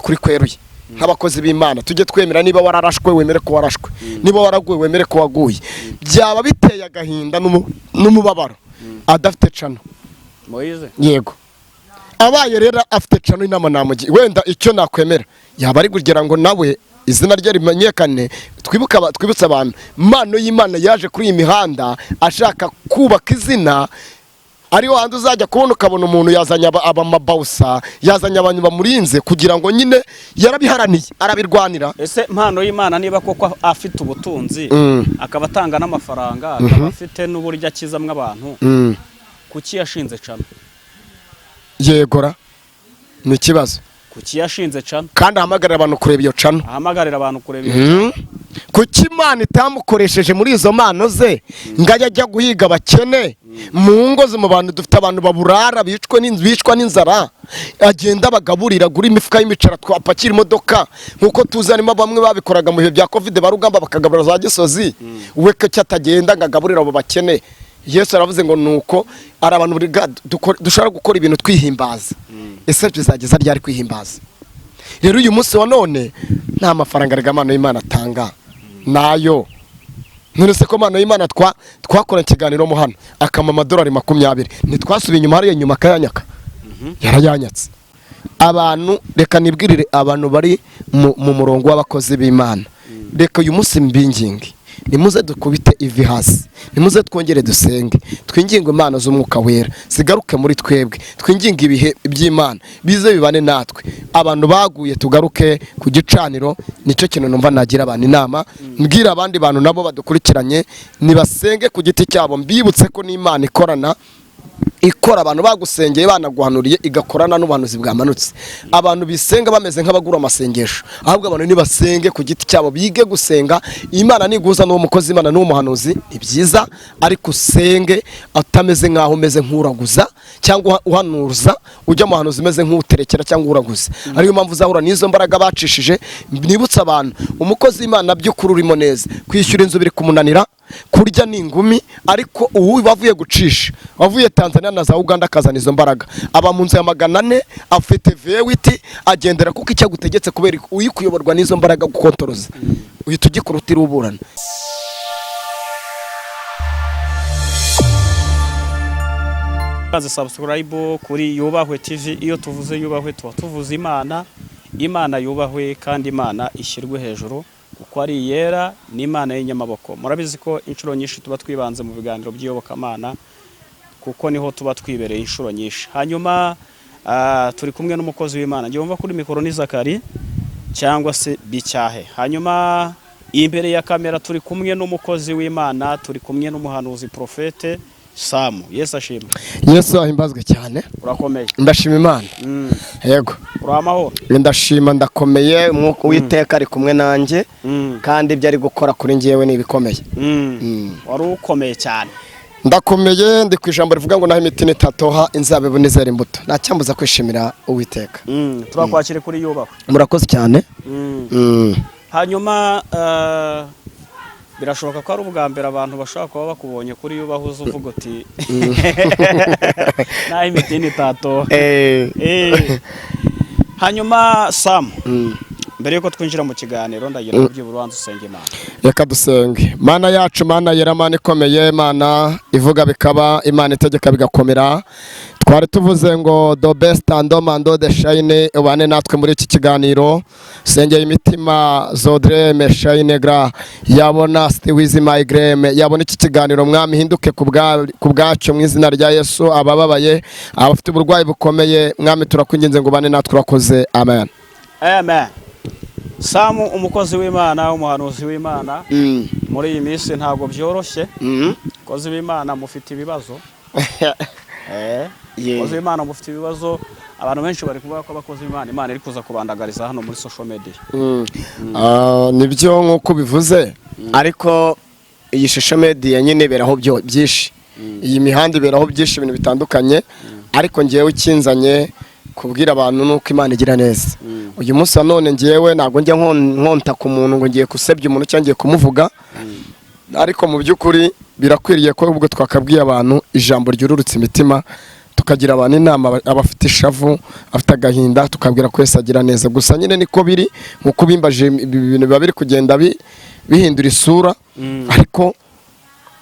kuri kweruye nk'abakozi b'Imana tujye twemera niba wararashwe wemere ko warashwe niba waraguye wemere ko waguye byaba biteye agahinda n'umubabaro adafite cano Moise yego abaye rero afite cano inama namugi wenda icyo nakwemera yaba ari kugira ngo nawe izina rye rimenyekane twibutsa abantu impano y'Imana yaje kuri iyi mihanda ashaka kubaka izina ariho handi uzajya kubona ukabona umuntu yazanye abamabausa yazanye abantu bamurinze kugira ngo nyine yarabiharaniye arabirwanira. Ese impano y'Imana niba koko afite ubutunzi akaba atanga n'amafaranga akaba afite n'uburyo akizamwe abantu kuki yashinze cano yegora ni kibazo kuki yashinze cano kandi ahamagarira abantu kureba iyo cano ahamagarira abantu kureba iyo kuki Imana itamukoresheje muri izo mpano ze ngajya ajya guhiga abakene mu ngo zo mu bantu dufite abantu baburara bicwa n'inzara agenda bagaburira guri imifuka y'imicara twapakira imodoka nkuko tuzanimo bamwe babikoraga mu bihe bya covid barugamba bakagabura za Gisozi we ko cyatagenda ngagaburira abo bakene. Yesu aravuze ngo nuko ari abantu dushobora gukora ibintu twihimbaza ese bizageza ryari kwihimbaza. Rero uyu munsi wa none nta mafaranga Imana y'Imana atanga nayo nurese ko Imana y'Imana twakora ikiganiro mu hano akama amadolari 20 ntitwasubiye inyuma hariya nyuma kayanyaka yarayanyatse abantu. Reka nibwirire abantu bari mu murongo w'abakozi b'Imana reka uyu munsi mbingingi nimuze dukubite ivi hasi nimuze twongere dusenge twinginge Imana z'umwuka wera sigaruke muri twebwe twinginge ibihe by'Imana bize bibane natwe abantu baguye tugaruke ku gicaniro. Nicyo kintu numva nagira abantu inama mbwira abandi bantu nabo badukurikiranye nibasenge ku giti cyabo mbibutse ko n'Imana ikora abantu bagusengeye banaguhanuriye igakorana n'ubuhanuzi bwamanutse. Abantu bisenga bameze nk'abagura amasengesho ahubwo abantu nibasenge ku giti cyabo bige gusenga. Imana niguza n'uwo mukozi Imana n'uwo muhanuzi ibyiza ariko usenge atameze nkaho umeze nk'uraguza cyangwa uhanuza ujya mu hanuzi umeze nk'uterekera cyangwa uraguza. Ariyo mpamvu uzahura n'izo mbaraga bacishije. Nibutsa abantu umukozi Imana by'ukuri urimo neza kwishyura inzu biri kumunanira kurya n'ingumi ariko ubu bavuye gucisha wavuye Tanzania na za Uganda akazana izo mbaraga aba mu nzu ya 400 afite V8 agendera kuko icyo gutegetse kubera uyikuyoborwa n'izo mbaraga gukontoroza uhita ugikurutira uburana. Kaze subscribe kuri Yubahwe TV. Iyo tuvuze Yubahwe tuba tuvuze Imana yubahwe kandi Imana ishyirwe hejuru kuko ari yera n'Imana y'inyamaboko. Murabizi ko inshuro nyinshi tuba twibanze mu biganiro by'iyobokamana kuko niho tuba twibereye inshuro nyinshi. Hanyuma turi kumwe n'umukozi w'Imana ngiye umva kuri mikoro ni Zakari cyangwa se Bicyahe. Hanyuma imbere ya kamera turi kumwe n'umukozi w'Imana turi kumwe n'umuhanuzi profete Samu. Yesu ashimwe. Yesu ahimbazwe cyane. Urakomeye. Ndashima Imana. Yego. Uramahoro. Ndashima ndakomeye umwuka w'Iteka ari kumwe nanjye kandi ibyo ari gukora kuri ngiyewe ni ibikomeye. Wari ukomeye cyane. Ndakomeye ndi ku ijambo rivuga ngo naho imiti nitatoha inzabibu nizera imbuto ntacyambuza kwishimira Uwiteka. Turakwakire kuri Yubahwe. Murakoze cyane. Hanyuma birashoboka ko ari ubwa mbere abantu bashaka kuba bakubonye kuri Yubahwe uvuga uti naho imiti nitatoha. Hanyuma Sam mbere yuko twinjira mu kiganiro ndagira ngo by'uburanze usenge Imana. Reka dusenge. Mana yacu Mana yera Mana ikomeye Imana ivuga bikaba Imana itegeka bigakomera. Twari tuvuze ngo the best and mando the shine ubane natwe muri iki kiganiro. Sengeye imitima Zodre Meshine gra yabona Stewiz Migrame yabona iki kiganiro mwami hinduke ku bwacu mu izina rya Yesu abababaye abafite uburwayi bukomeye mwami turakwinginze ngo ubane natwe urakoze amen. Amen. Samu umukozi w'Imana umuhanuzi w'Imana muri iyi minsi ntago byoroshye. Umukozi w'Imana mufite ibibazo. Umukozi w'Imana mufite ibibazo abantu benshi bari kuvuga ko abakozi b'Imana Imana iri kuza kubandagariza hano muri social media. Nibyo nkuko bivuze ariko iyi social media nyine beraho byinshi. Iyi mihanda iberaho byinshi ibintu bitandukanye ariko ngiyewe ikinzanye kubwira abantu nuko Imana igira neza. Uyu munsi wa none ngiyewe nago njya nkonta ku muntu ngo ngiye kusebya umuntu cyangwa ngiye kumuvuga ariko mu by'ukuri birakwiriye ko ubwo twakabwiye abantu ijambo ryururutse imitima tukagira abantu inama, abafite ishavu afite agahinda tukabwira ko Yesu agira neza. Gusa nyine niko biri nkuko bimbaje, ibintu biba biri kugenda bihindura isura, ariko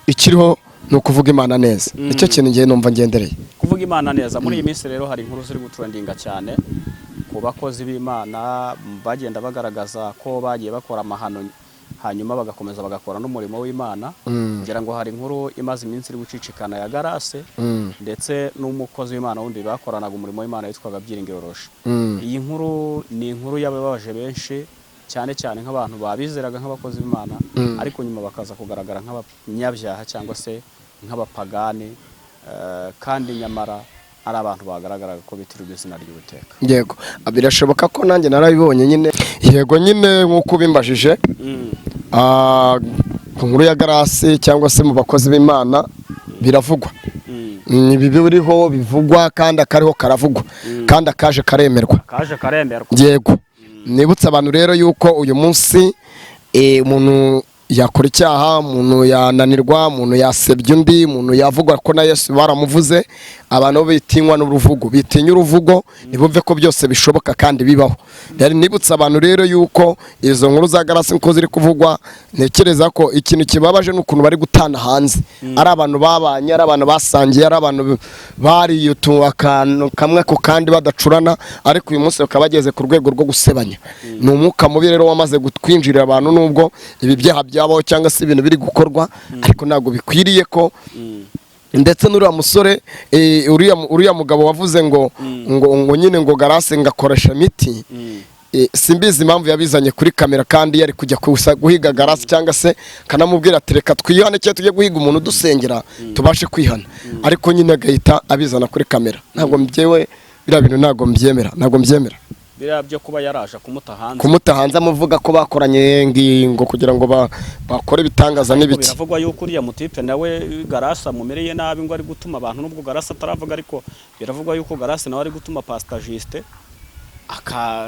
ikiriho ni ukuvuga Imana neza. Nicyo kintu ngiye numva ngendereye, kuvuga Imana neza. Muri iyi minsi rero hari inkuru ziri gutrendinga cyane ku bakozi b'Imana, bagenda bagaragaza ko bagiye bakora amahano hanyuma bagakomeza bagakora n'umurimo w'Imana. ngira ngo hari inkuru imaze iminsi iri gucicikana ya Garase ndetse n'umukozi w'Imana wundi bakoranaga umurimo w'Imana witwaga Byiringiro Roche. Iyi nkuru ni inkuru yababaje benshi, cyane cyane nk'abantu babizeraga nk'abakozi b'Imana, ariko nyuma bakaza kugaragara nk'abanyabyaha cyangwa se nk'abapagani, kandi nyamara ari abantu bagaragaraga ko bitirirwa izina ry'Uwiteka. Yego, birashoboka ko nanjye narabibonye nyine. Yego nyine nk'uko bimbajije, ku nkuru ya Garase cyangwa se mu bakozi b'Imana biravugwa. Ibi biriho bivugwa kandi akariho karavugwa, kandi akaje karemerwa. Yego, nibutse abantu rero yuko uyu munsi umuntu yakora icyaha, umuntu yananirwa, umuntu yasebya undi, umuntu yavuga ko na Yesu baramuvuze. Abantu bitinywa n'uruvugo, bitinya uruvugo, nibumve ko byose bishoboka kandi bibaho. Yari nibutse abantu rero yuko izo nkuru za Garase nko ziri kuvugwa, ntekereza ko ikintu kibabaje n'ukuntu bari gutana hanze. Ari abantu babanye, ari abantu basangiye, ari abantu bari akantu kamwe ko kandi badacurana, ariko uyu munsi bakaba bageze ku rwego rwo gusebanya. Ni umwuka mubi rero wamaze gutwinjirira abantu, nubwo ibi byaha byabaho cyangwa se ibintu biri gukorwa, ariko ntabwo bikwiriye ko ndetse n'uriya musore uriya mugabo wavuze ngo nyine ngo Garase ngakoresha imiti, simbizi impamvu yabizanye kuri kamera, kandi yari kujya guhiga Garase cyangwa se kanamubwira ati reka twihane cyangwa tujye guhiga umuntu dusengera tubashe kwihana, ariko nyine agahita abizana kuri kamera. Ntabwo mbyewe biriya bintu ntabwo mbyemera. Biriya byo kuba yaraje kumuta hanze amuvuga ko bakoranye ngingo kugira ngo bakore bitangaza n'ibiki. Biravugwa yuko uriya mutipe nawe Garase amumereye nabi, ngo ari gutuma abantu, nubwo Garase ataravuga, ariko biravugwa yuko Garase nawe ari gutuma Pastor Juste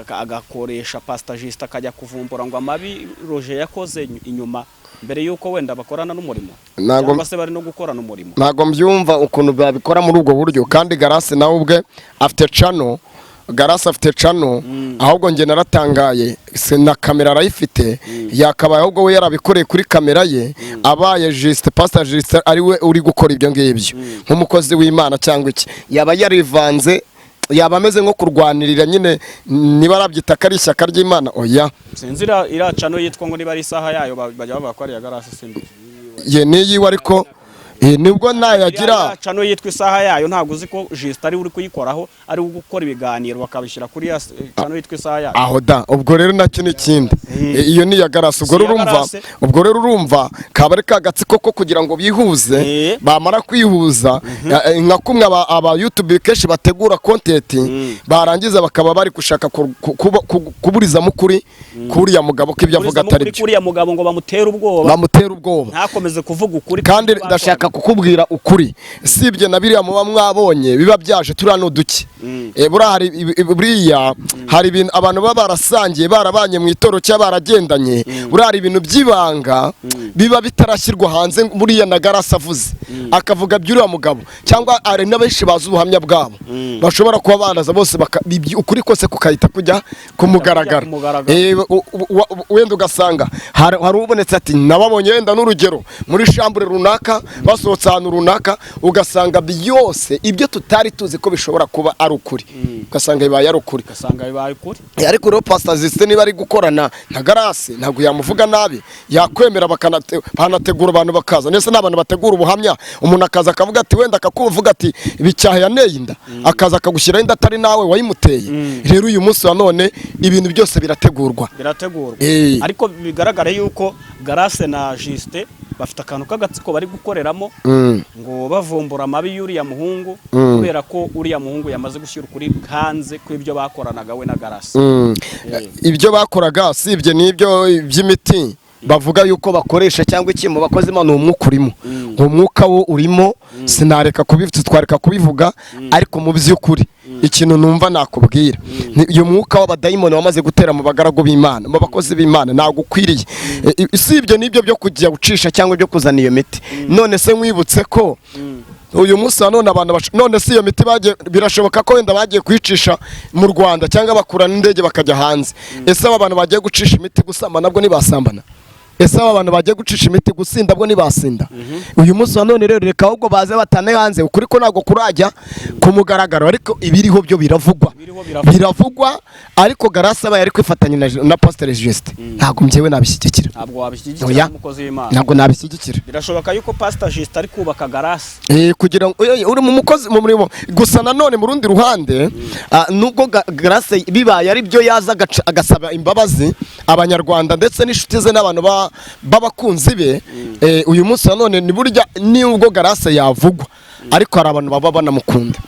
agakoresha Pastor Juste akajya kuvumbura ngo amabi Roger yakoze inyuma mbere yuko wenda bakorana n'umurimo, cyangwa se bari no gukorana umurimo. Ntabwo mbyumva ukuntu babikora muri ubwo buryo, kandi Garase nawe ubwe afite channel. Garase afite channel, ahubwo nge naratangaye, na kamera arayifite, yakabaye ahubwo we yarabikoreye kuri kamera ye, abaye Juste Pastor Juste ari we uri gukora ibyo ngibyo nk'umukozi w'Imana cyangwa iki, yaba yarivanze, yaba ameze nko kurwanirira nyine, niba arabyita ko ari ishyaka ry'Imana. Oya, sinzira ira channel yitwa ngo niba ari isaha yayo bajya bavuga ko ari ya Garase simbi ye niyiwe, ariko nibwo nayagira channel yitwa isaha yayo. Ntabwo uzi ko Juste ari uri kuyikoraho, ari gukora ibiganiro bakabishyira kuri ya channel yitwa isaha yayo. Aho da, ubwo rero nacyo n'ikindi, iyo ni ya Garase. Ubwo rero urumva kaba ari kagatsiko ko kugira ngo bihuze, bamara kwihuza nka kumwe aba YouTube kenshi bategura content, barangiza bakaba bari gushaka kuburizamo kuri kuriya mugabo ko ibyo avuga atari byo, kuriya mugabo ngo bamutera ubwoba ntakomeze kuvuga ukuri. Kandi ndashaka kukubwira ukuri, sibye na biriya muba mwabonye biba byaje turiya n'uduki. Buriya hari ibintu abantu baba barasangiye, barabanye mu itoro cyangwa baragendanye, buriya hari ibintu by'ibanga biba bitarashyirwa hanze. Buriya na Garase avuze akavuga by'uriya mugabo, cyangwa ari n'abenshi bazi ubuhamya bwabo, bashobora kuba baraza bose ukuri kose kukahita kujya kumugaragara. Wenda ugasanga hari ubonetse ati nababonye wenda n'urugero muri shambure runaka, basohotse ahantu runaka, ugasanga byose ibyo tutari tuzi ko bishobora kuba ari ukuri, ugasanga bibaye ari ukuri. Ariko rero Pastor Juste niba ari gukorana na Garase, ntabwo yamuvuga nabi, yakwemera banategura abantu bakaza. Nese n'abantu bategura ubuhamya, umuntu akaza akavuga ati wenda akakuvuga ati bicyaha yaneye inda, akaza akagushyiraho inda atari nawe wayimuteye. Rero uyu munsi wa none ibintu byose birategurwa. Ariko bigaragare yuko Garase na Juste bafite akantu k'agatsiko bari gukoreramo, ngo bavumbura amabi y'uriya muhungu, kubera ko uriya muhungu yamaze gushyira ukuri hanze ko ibyo bakoranaga we na Garase. Ibyo bakoraga sibye n'ibyo by'imiti bavuga yuko bakoresha cyangwa iki mu bakozi Imana, umwuka urimo, umwuka wo urimo, sinareka twareka kubivuga, ariko mu by'ukuri ikintu numva nakubwira uyu mwuka w'abadayimoni wamaze gutera mu bagaragu b'Imana, mu bakozi b'Imana, ntabwo ukwiriye. Usibye n'ibyo byo kujya gucisha cyangwa byo kuzana iyo miti. None se mwibutse ko uyu munsi none abantu none si iyo miti birashoboka ko wenda bagiye kwicisha mu Rwanda cyangwa bakura n'indege bakajya hanze. Ese aba bantu bagiye gucisha imiti gusamba nabwo ntibasambana? Ese aba bantu bagiye gucisha imiti gusinda bwo ntibasinda? Uyu munsi none rero reka ahubwo baze batane hanze, ukuri ko ntabwo kurajya ku mugaragaro, ariko ibiriho byo biravugwa ariko Garasi aba yari kwifatanya na Pastor Juste. Ntabwo njyewe nabishyigikira. Ntabwo wabishyigikira umukozi w'Imana. Ntabwo nabishyigikira. Birashoboka yuko Pastor Juste ari kubaka Garasi. Kugira ngo uri mu mukozi mu murimo. Gusa nanone mu rundi ruhande nubwo Garasi bibaye ari byo yaza agasaba imbabazi abanyarwanda ndetse n'inshuti ze n'abantu b'abakunzi be, uyu munsi nanone ni burya nubwo Garasi yavugwa ariko hari abantu baba banamukunda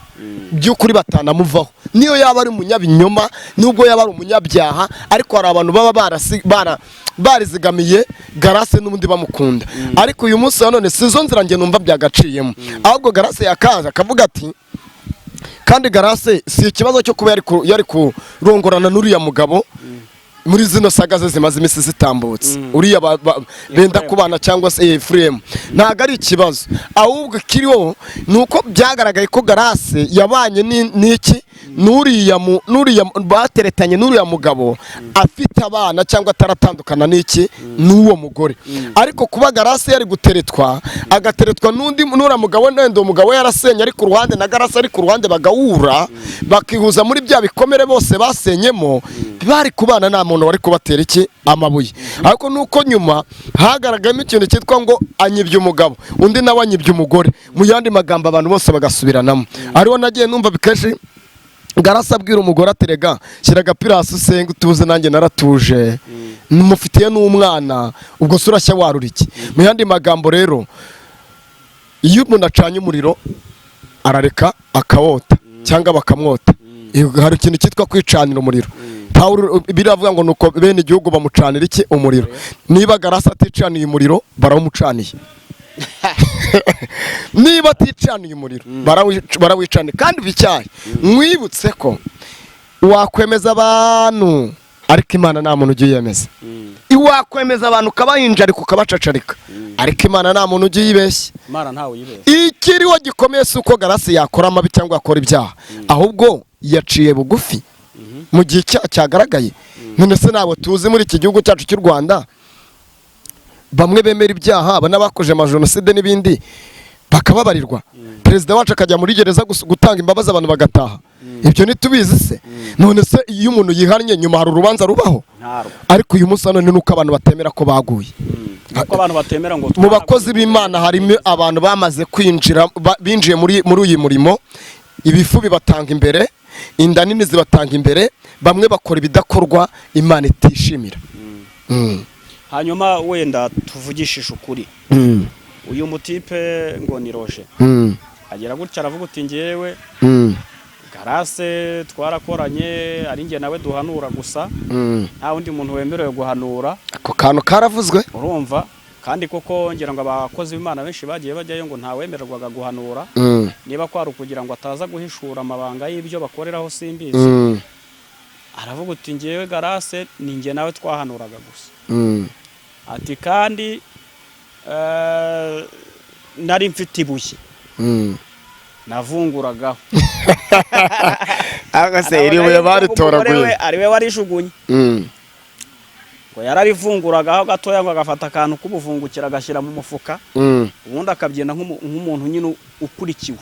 by'ukuri batanamuvaho, niyo yaba ari umunyabinyoma, nubwo yaba ari umunyabyaha, ariko hari abantu baba barizigamiye Garasi n'ubundi bamukunda. Ariko uyu munsi nanone sizo nzira nge numva byagaciyemo, ahubwo Garasi yakaza akavuga ati, kandi Garasi si ikibazo cyo kuba yari kurongorana n'uriya mugabo muri zino saga ze zimaze imisi zitambutse, uriya benda kubana cyangwa se Ephraim, ntago ari ikibazo. Ahubwo kiriho nuko byagaragaye ko Garasi yabanye n'iki n'uriya bateretanye n'uriya mugabo afite abana cyangwa ataratandukana n'iki n'uwo mugore. Ariko kuba Garasi yari guteretwa agateretwa n'uriya mugabo, nende umugabo yarasenye ari ku ruhande na Garasi ari ku ruhande, bagahura bakihuza muri bya bikomere bose basenyemo, bari kubana nta muntu wari kubatera iki amabuye. Ariko nuko nyuma hagaragayemo ikintu cyitwa ngo anyibye umugabo, undi nawe anyibye umugore, mu yandi magambo abantu bose bagasubiranamo. Ariho nagiye numva bikeje Garasi abwira umugore aterega shyira agapira hasi usenge utuze, nanjye naratuje, mufitiye n'umwana, ubwo se urashya warura iki? Mu yandi magambo rero, iyo umuntu acanye umuriro arareka akawota cyangwa bakamwota. Hari ikintu cyitwa kwicanira umuriro. Pawulo biravuga ngo nuko bene igihugu bamucanira iki? Umuriro. Niba Garasi aticaniye umuriro barawumucaniye. Niba aticaniye umuriro barawicaniye. Kandi bicyaye mwibutse ko wakwemeza abantu ariko Imana nta muntu ugiye yemeza. Iwakwemeza abantu ukabahinja ariko ukabacacarika, ariko Imana nta muntu ugiye yibeshya. Imana ntawe yibeshya. Ikiriho gikomeye si uko Garasi yakora amabi cyangwa akora ibyaha, ahubwo yaciye bugufi mu gihe cyagaragaye. None se nabo tuzi muri iki gihugu cyacu cy'u Rwanda bamwe bemera ibyaha, n'abakoje amajenoside n'ibindi bakababarirwa. Perezida wacu akajya muri gereza gutanga imbabazi abantu bagataha. Ibyo ntitubizi se? None se iyo umuntu yihannye nyuma hari urubanza rubaho? Ariko uyu munsi none nuko abantu batemera ko baguye. Mu bakozi b'Imana harimo abantu bamaze kwinjira, binjiye muri uyu murimo, ibifu bibatanga imbere, inda nini zibatanga imbere, bamwe bakora ibidakorwa Imana itishimira. Hanyuma wenda tuvugishije ukuri, uyu mutipe ngo ni Roger agera gutya aravuga uti ngewe Garasi twarakoranye, ari nge nawe duhanura gusa, nta wundi muntu wemerewe guhanura. Ako kantu karavuzwe, urumva? Kandi koko ngira ngo abakozi b'Imana benshi bagiye bajyayo ngo nta wemererwaga guhanura. Niba kwari kugira ngo ataza guhishura amabanga y'ibyo bakoreraho simbizi. Aravuga uti ngewe Garasi ni nge nawe twahanuraga gusa. Ati kandi nari mfite ibuye navunguragaho. Agase iriwe baritoraguye, ariwe warishugunye. Ngo yararivunguragaho gatoya ngo agafata akantu k'ubuvungukira agashyira mu mufuka, ubundi akabyina nk'umuntu nyine ukurikiwe.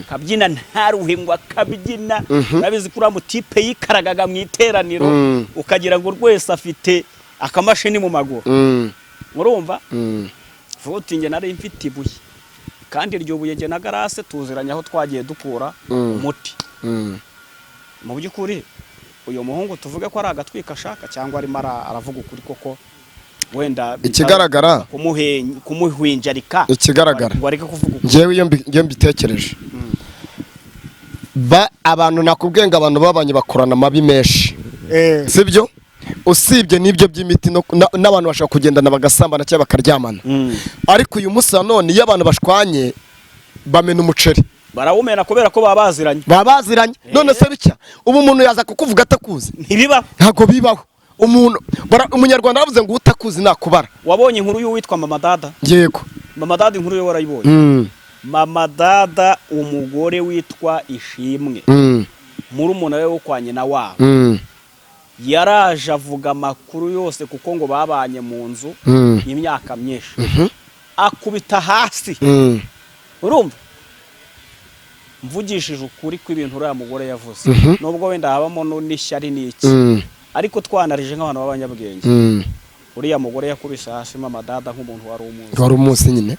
Kabyina ntaruhingwa, kabyina nabizi kuri amutipe yikaragaga mu iteraniro, ukagira ngo rwese afite akamashini mu maguru. Murumva? Vuga uti nge nari mfite ibuye, kandi iryo buye nge na Garasi tuziranye aho twagiye dukura umuti. Mu by'ukuri uyu muhungu tuvuge ko ari agatwika ashaka cyangwa arimo aravuga ukuri koko, wenda ikigaragara kumuhwinjarika, ikigaragara ngo areke kuvuga ukuri. Ngewe iyo mbitekereje, abantu nakubwenga abantu babanye bakorana amabi menshi, sibyo? Usibye n'ibyo by'imiti n'abantu bashaka kugendana bagasambana cyangwa bakaryamana. Ariko uyu munsi none iyo abantu bashwanye bamena umuceri, barawumena kubera ko babaziranye none se bica ubu umuntu yaza kukuvuga atakuzi ntibibaho ntago bibaho umunyarwanda yavuze ngo utakuzi nakubara. Wabonye inkuru y'uwitwa Mama Dada? Yego Mama Dada inkuru yo warayibonye. Mama Dada umugore witwa Ishimwe murumuna we wo kwa nyina wabo yaraje avuga amakuru yose kuko ngo babanye mu nzu imyaka myinshi akubita hasi. Urumva mvugishije ukuri kw'ibintu uriya mugore yavuze nubwo wenda habamo n'ishyari n'iki ariko twanarije nk'abantu b'abanyabwenge uriya mugore yakubise hasi Mama Dada nk'umuntu wari umunsi nyine.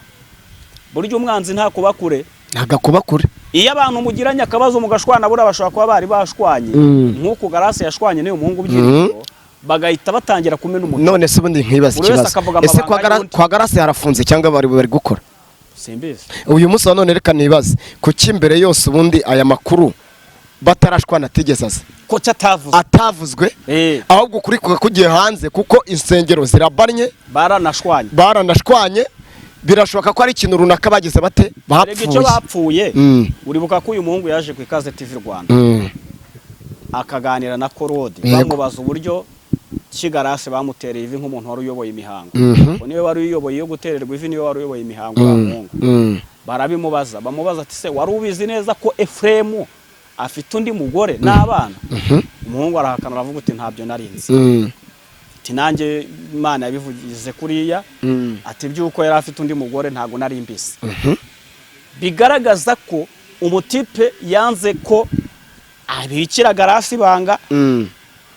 Buryo umwanzi nta kuba kure ntagakuba kure. Iyo abantu mugiranye akabazo mugashwana bura bashobora kuba bari bashwanye nk'uko Garase yashwanye n'uyu muhungu by'iryo bagahita batangira kumena umuco. None se ubundi nkibaza ikibazo ese kwa Garase harafunze cyangwa bari gukora? Simbizi. Uyu munsi wa none reka nibaze kuki imbere yose ubundi aya makuru batarashwana atigeze aza ko atavuzwe ahubwo kuri kugiye hanze kuko insengero zirabanye baranashwanye birashoboka ko ari ikintu runaka bagize bate bapfuye. Icyo bapfuye uribuka ko uyu muhungu yaje ku Ikaze TV Rwanda akaganira na Korode bamubaza uburyo Garase bamutereye ivi nk'umuntu wari uyoboye imihango niwe wari uyoboye yo gutererwa ivi niwe wari uyoboye imihango ya Mungu. Barabimubaza bamubaza ati se wari ubizi neza ko Efremu afite undi mugore n'abana? Umuhungu arahakana aravuga ati ntabyo narinzi. Ati nanjye Imana yabivugize kuriya ati byuko yari afite undi mugore ntago nari mbisi. Bigaragaza ko umutipe yanze ko abikira Garase banga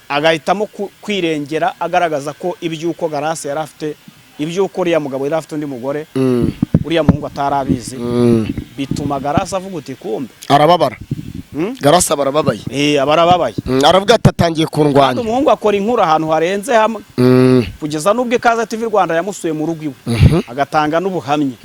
agahitamo kwirengera agaragaza ko ibyuko Garase yari afite ibyuko uriya mugabo yari afite undi mugore uriya muhungu atarabizi bituma Garase avuga uti kumbe arababara. Garase barababaye abarababaye aravuga ati atangiye kundwanya. Umuhungu akora inkuru ahantu harenze hamwe kugeza n'ubwo Ikaze TV Rwanda yamusuye mu rugo iwe agatanga n'ubuhamya.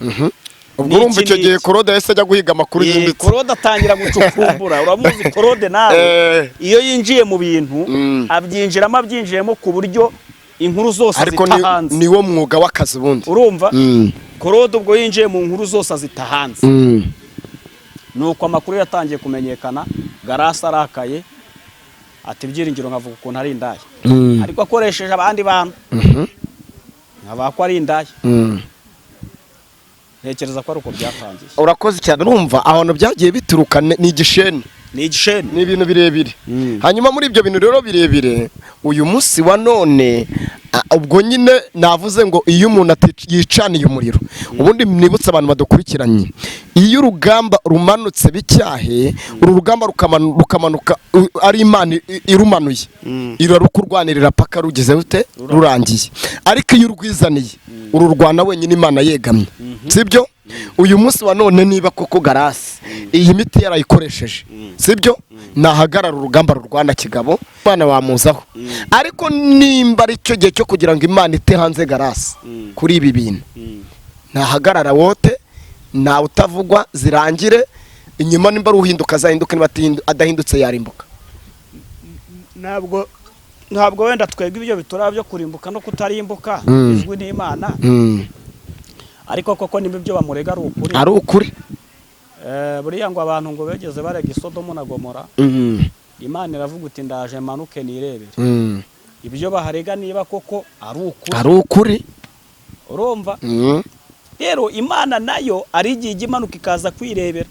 Ubwo urumva icyo gihe Korode yahise ajya guhiga amakuru yimbitse. Korode atangira gucukumbura uramuzi Korode nawe iyo yinjiye mu bintu abyinjiyemo ku buryo inkuru zose zitahanze. Niwo mwuga w'akazi bundi urumva Korode ubwo yinjiye mu nkuru zose zitahanze nuko amakuru yatangiye kumenyekana. Garase arakaye ati Byiringiro nkavuga ukuntu ari indaya ariko akoresheje abandi bantu nkavuga ko ari indaya. Ntekereza ko ari uko byatangiye. Urakoze cyane. Urumva ahantu byagiye bituruka ni igisheni ni ibintu birebire. Hanyuma muri ibyo bintu rero birebire uyu munsi wa none ubwo nyine navuze ngo iyo umuntu yicaniye umuriro ubundi nibutse abantu badukurikiranye iyo urugamba rumanutse bicyahe uru rugamba rukamanuka ari Imana irumanuye irarukurwanirira paka rugeze ute rurangiye. Ariko iyo urwizaniye ururwana wenyine Imana yegamye sibyo. Uyu munsi wa none niba koko Garase iyi miti yarayikoresheje sibyo nahagarara urugamba rurwana kigabo Imana wamuzaho. Ariko nimba ari cyo gihe cyo kugira ngo Imana ite hanze Garase kuri ibi bintu nahagarara wote na utavugwa zirangire inyuma nimba ruhinduka zahinduka niba adahindutse yarimbuka. Ntabwo wenda twebwe ibyo bitora byo kurimbuka no kutarimbuka izwi n'Imana ariko koko nimba ibyo bamurega ari ukuri. Buriya ngo abantu ngo begeze barega Sodomu na Gomora Imana iravuga uti ndaje manuke nirebere ibyo baharega niba koko ari ukuri. Urumva rero Imana nayo ari igihe imanuka ikaza kwirebera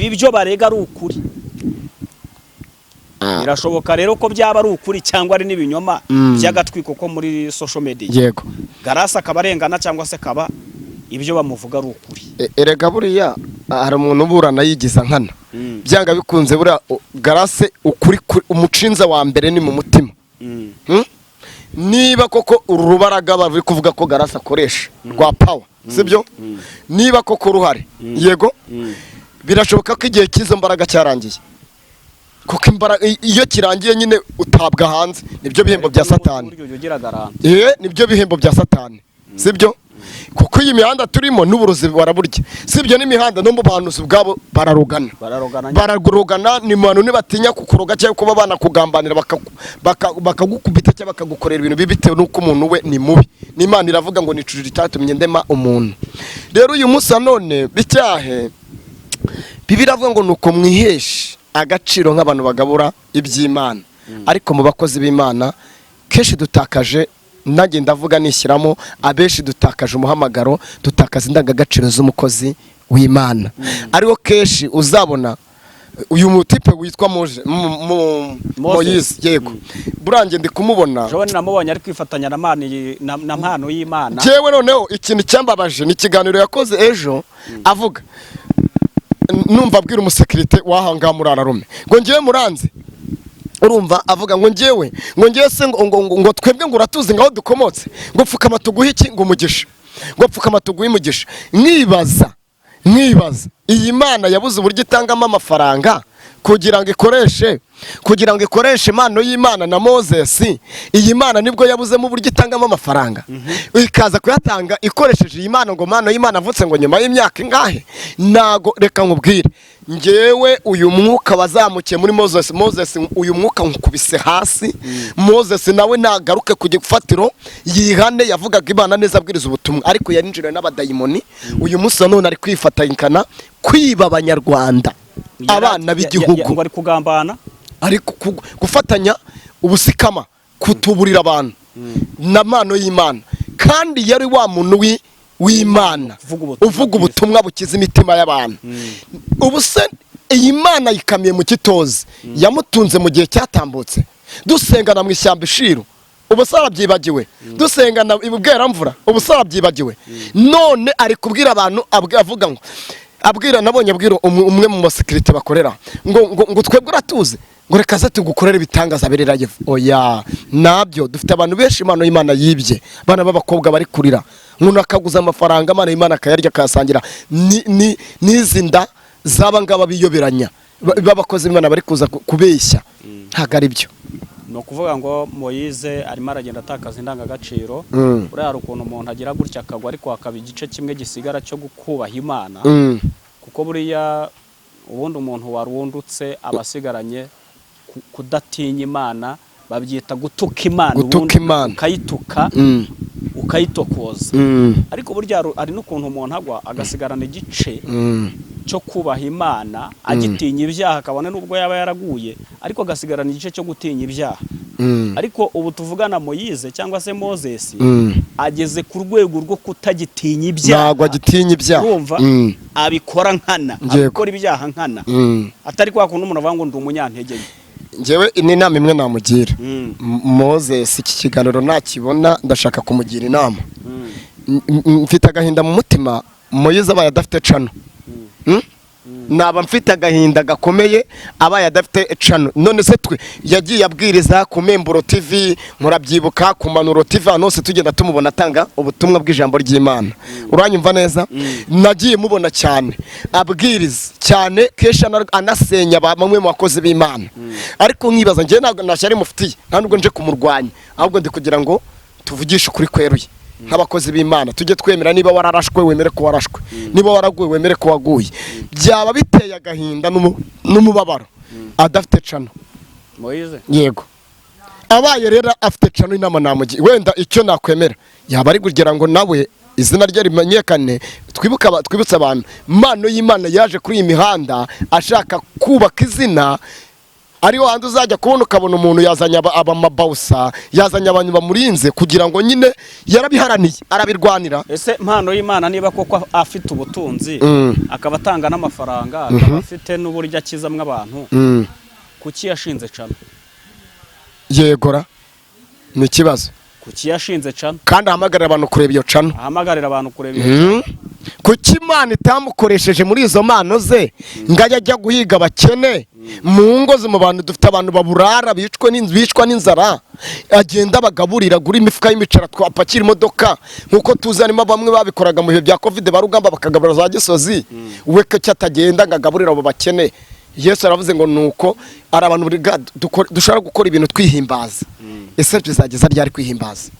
ibi byo barega ari ukuri. Birashoboka rero ko byaba ari ukuri cyangwa ari n'ibinyoma by'agatwiko ko muri social media. Yego Garase akabarengana cyangwa se kaba ibyo bamuvuga ari ukuri. Erega buriya hari umuntu uburana yigiza nkana byanga bikunze buriya Garase ukuri umucinza wa mbere ni mu mutima. Niba koko urubaraga bari kuvuga ko Garase akoresha rwa power sibyo niba koko ruhari yego birashoboka ko igihe cy'izo mbaraga cyarangiye kuko imbaraga iyo kirangiye nyine utabwa hanze nibyo bihembo bya Satani. Nibyo bihembo bya Satani sibyo kuko iyi mihanda turimo n'uburozi baraburya sibyo n'imihanda no mu bahanuzi bwabo bararogana ni muntu nibatinya kukuroga cyangwa kuba banakugambanira bakagukubita cyangwa bakagukorera ibintu bibitewe nuko umuntu we ni mubi. N'Imana iravuga ngo nicujije icyatumye ndema umuntu. Rero uyu munsi none bicyahe Bibiliya avuga ngo nuko mwiheshe agaciro nk'abantu bagabura iby'Imana. Ariko mu bakozi b'Imana kenshi dutakaje, nanjye ndavuga nishyiramo, abenshi dutakaje umuhamagaro, dutakaza indangagaciro z'umukozi w'Imana. Ariwo kenshi uzabona uyu mutipe witwa Moise, yego burange ndi kumubona Jone namubonye ari kwifatanya na mpano y'Imana. Jewe noneho ikintu cyambabaje ni ikiganiro yakoze ejo avuga, numva abwira umusekirite wahanga murararume ngo ngiye muranze, urumva avuga ngo ngiye se ngo twebwe ngo uratuzi ngaho dukomotse, ngo pfukama tuguhe iki, ngo umugisha, ngo pfukama tuguhe umugisha. Nkibaza iyi Mana yabuze uburyo itangamo amafaranga kugira ngo ikoreshe impano y'Imana na Moses. Iyi Mana nibwo yabuzemo uburyo itangamo amafaranga, ikaza kuyatanga ikoresheje iyi Mana, ngo impano y'Imana avutse ngo nyuma y'imyaka ingahe. Nago reka nkubwire, ngewe uyu mwuka wazamukiye muri Moses, uyu mwuka nkukubise hasi. Moses nawe nagaruke ku gifatiro yihane, yavugaga Imana neza, abwiriza ubutumwa, ariko yarinjiriwe n'abadayimoni. Uyu munsi none ari kwifatanya kwiba abanyarwanda, abana b'igihugu, ari kugambana, ari gufatanya ubusikama, kutuburira abantu na mpano y'Imana. Kandi yari wa muntu w'Imana uvuga ubutumwa bukiza imitima y'abantu. Ubu se iyi Mana yikamiye mu kitozi, yamutunze mu gihe cyatambutse, dusengana mu ishyamba Ishiro, ubu sarabyibagiwe, dusengana ibweramvura, ubu sarabyibagiwe. None ari kubwira abantu, avuga ngo nabonye umwe mu basekirite bakorera ngo twebwe uratuze, ngo reka se tugukorere ibitangaza birera Yevu. Oya, nabyo dufite abantu benshi impano y'Imana yibye, bana b'abakobwa bari kurira, umuntu akaguza amafaranga, impano y'Imana akayarya akayasangira n'izi nda zaba ngaba biyoberanya b'abakozi b'Imana bari kuza kubeshya. Ntago ari byo. ni ukuvuga ngo Moise arimo aragenda atakaza indangagaciro. Uriya hari ukuntu umuntu agira gutya akagwa, ariko hakaba igice kimwe gisigara cyo kubaha Imana, kuko buriya ubundi umuntu warundutse abasigaranye kudatinya Imana, babyita gutuka Imana, ukayituka ukayitokoza. Ariko burya ari n'ukuntu umuntu agwa agasigarana igice cyo kubaha Imana, agitinya ibyaha, akabona nubwo yaba yaraguye, ariko agasigarana igice cyo gutinya ibyaha. Ariko ubu tuvugana Moise cyangwa se Moses ageze ku rwego rwo kutagitinya ibyaha, ntabwo agitinya ibyaha, urumva abikora nkana, abikora ibyaha nkana, atari kwa kuntu umuntu avuga ngo ndi umunyantege. Ngewe ni inama imwe namugira, Moses iki kiganiro nakibona ndashaka kumugira inama. Mfite agahinda mu mutima, Moise abaye adafite cano, naba mfite agahinda gakomeye abaye adafite cano. None se twe yagiye abwiriza ku Memburo TV, murabyibuka, ku Manuro TV, hose tugenda tumubona atanga ubutumwa bw'ijambo ry'Imana. Uranyumva neza? Nagiye mubona cyane abwiriza cyane, kesha anasenya bamwe mu bakozi b'Imana. Ariko nkibaza ngiye ntabwo nashyari mufitiye, nta nubwo nje kumurwanya, ahubwo ndi kugira ngo tuvugishe ukuri kweruye nk'abakozi b'Imana. Tujye twemera, niba wararashwe wemere ko warashwe, niba waraguye wemere ko waguye. Byaba biteye agahinda n'umubabaro adafite cano Moise. Yego, abaye rero afite cano, inama namugira, wenda icyo nakwemera yaba ari kugira ngo nawe izina rye rimenyekane, twibutse abantu impano y'Imana yaje kuri iyi mihanda ashaka kubaka izina. Ariho handi uzajya kubona ukabona umuntu yazanye abamabausa, yazanye abantu bamurinze, kugira ngo nyine yarabiharaniye, arabirwanira. Ese impano y'Imana niba koko afite ubutunzi, akaba atanga n'amafaranga, akaba afite n'uburyo akizamwe abantu, kuki yashinze cano? Yegora ni ikibazo. Kuki yashinze cano kandi ahamagarira abantu kureba iyo cano? Ahamagarira abantu kureba iyo cano. Kuki Imana itamukoresheje muri izo mpano ze ngo ajya guhiga abakene mu ngo mu bantu? Dufite abantu baburara, bicwa n'inzara, agenda bagaburira, gura imifuka y'imicera, twapakira imodoka nkuko tuzanimo bamwe babikoraga mu bihe bya Covid, barugamba bakagabura za Gisozi. We ko cyatagenda ngagaburira abo bakene. Yesu aravuze ngo nuko ari abantu dushobora gukora ibintu twihimbaza. Ese bizageza ryari kwihimbaza?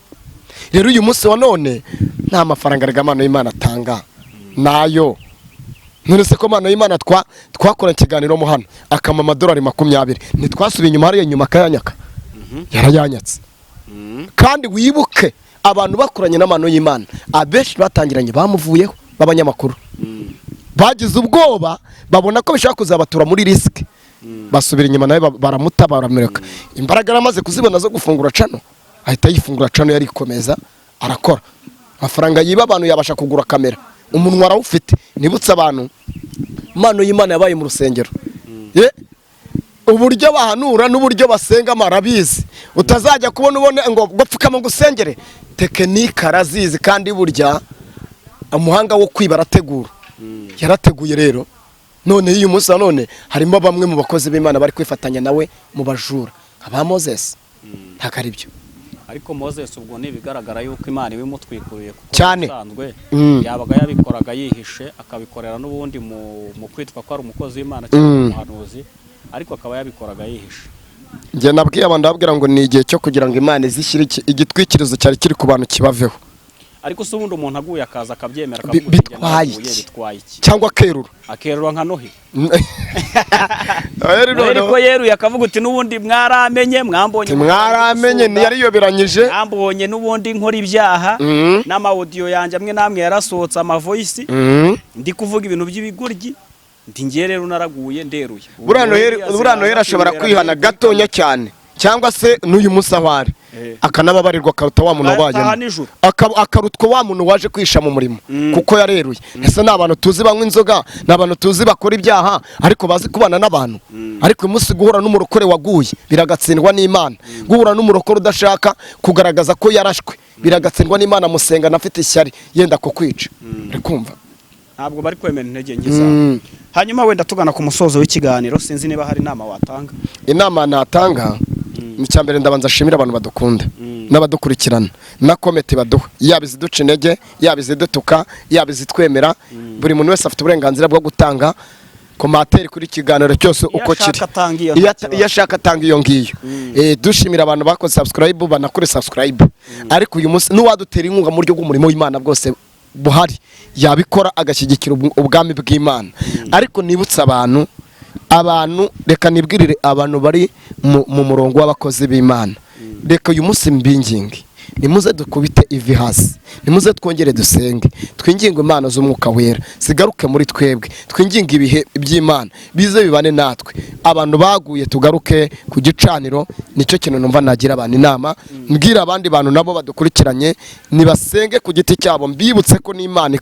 Rero uyu munsi wa none nta mafaranga impano y'Imana atanga nayo. None se ko impano y'Imana twakora ikiganiro mu hano akama amadolari 20, ntitwasubiye inyuma, hariya inyuma akayanyaka, yarayanyatse. Kandi wibuke abantu bakoranye n'amano y'Imana abenshi batangiranye bamuvuyeho, b'abanyamakuru bagize ubwoba babona ko bishaka kuzabatura muri risike basubira inyuma nawe baramuta baramureka imbaraga yaramaze kuzibona zo gufungura cano ahita yifungura cano yarikomeza arakora amafaranga yiba abantu yabasha kugura kamera umunwa arawufite nibutse abantu impano y'Imana yabaye mu rusengero uburyo bahanura n'uburyo basenga marabizi utazajya kubona ubone ngo gupfukama ngo usengere tekinike arazizi kandi burya umuhanga wo kwiba arategura yarateguye rero none uyu munsi none harimo bamwe mu bakozi b'Imana bari kwifatanya nawe mu bajura aba Moses ntakari byo ariko Moses ubwo nibigaragara yuko Imana ibimutwikuriye kuko cyane yabaga yabikoraga yihishe akabikorera n'ubundi mu kwitwa ko ari umukozi w'Imana cyangwa umuhanuzi ariko akaba yabikoraga yihishe nge nabwiye abantu ndababwira ngo ni igihe cyo kugira ngo Imana izishyire igitwikirizo cyari kiri ku bantu kibaveho ariko se ubundi umuntu aguye akaza akabyemera bitwaye iki cyangwa akerura nka Nohi ariko yeruye akavuga uti n'ubundi mwaramenye ntiyariyoberanyije mwambonye n'ubundi nkora ibyaha n'amaudio yanjye amwe namwe yarasohotse amavoice ndi kuvuga ibintu by'ibiguryi ndi ngiye rero naraguye nderuye burano hera ashobora kwihana gatonya cyane cyangwa se n'uyu munsi ahari akanababarirwa akaruta wa muntu wabayemo akarutwa wa muntu waje kwisha mu murimo kuko yareruye ese n'abantu tuzi banywa inzoga n'abantu tuzi bakora ibyaha ariko bazi kubana n'abantu ariko uyu munsi guhura n'umurokore waguye biragatsindwa n'Imana guhura n'umurokore udashaka kugaragaza ko yarashwe biragatsindwa n'Imana musengana afite ishyari yenda ko kwica urikumva ntabwo bari kwemera intege ngiza hanyuma wenda tugana ku musozo w'ikiganiro sinzi niba hari inama watanga inama natanga Icyambere ndabanza ashimira abantu badukunda n'abadukurikirana na komite baduha yaba iziduca intege yaba izidutuka yaba izitwemera buri muntu wese afite uburenganzira bwo gutanga komateri kuri kiganiro cyose uko kiri iyo ashaka atanga iyo ngiyo dushimira abantu bakoze subscribe banakore subscribe ariko uyu munsi n'uwadutera inkunga mu buryo bw'umurimo w'Imana bwose buhari yabikora agashyigikira ubwami bw'Imana ariko nibutse abantu reka nibwirire abantu bari mu murongo w'abakozi b'Imana reka uyu munsi mbingingi nimuze dukubite ivi hasi nimuze twongere dusenge twinginge Imana z'umwuka wera sigaruke muri twebwe twinginge ibihe by'Imana bize bibane natwe abantu baguye tugaruke ku gicaniro nicyo kintu numva nagira abantu inama mbwira abandi bantu nabo badukurikiranye nibasenge ku giti cyabo mbibutse ko n'Imana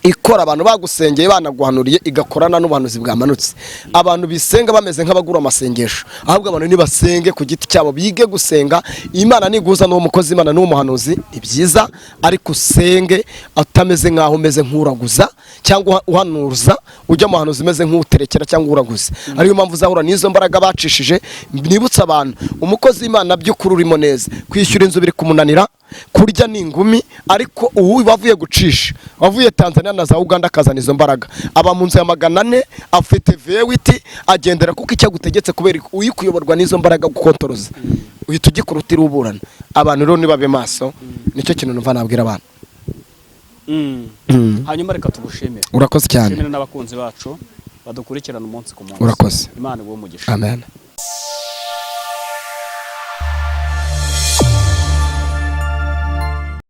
ikora abantu bagusengeye banaguhanuriye igakorana n'ubuhanuzi bwamanutse abantu bisenga bameze nk'abagura amasengesho ahubwo abantu nibasenge ku giti cyabo bige gusenga Imana niguza n'uwo mukozi Imana n'uwo muhanuzi ibyiza ariko usenge atameze nkaho umeze nk'uraguza cyangwa uhanuza ujya mu hanuzi umeze nk'uterekera cyangwa uraguza ariyo mpamvu uzahura n'izo mbaraga bacishije nibutse abantu umukozi Imana by'ukuri urimo neza kwishyura inzu biri kumunanira kurya n'ingumi ariko ubu bavuye gucisha wavuye Tanzania na za Uganda akazana izo mbaraga aba mu nzu ya 400 afite vewiti agendera kuko icyo gutegetse kubera uyikuyoborwa n'izo mbaraga gukontoroza uhita ugikurutira uburana abantu rero nibabe maso nicyo kintu numva nabwira abantu hanyuma reka tugushimire urakoze cyane n'abakunzi bacu badukurikirana umunsi ku munsi urakoze Imana iwo mugisha amen.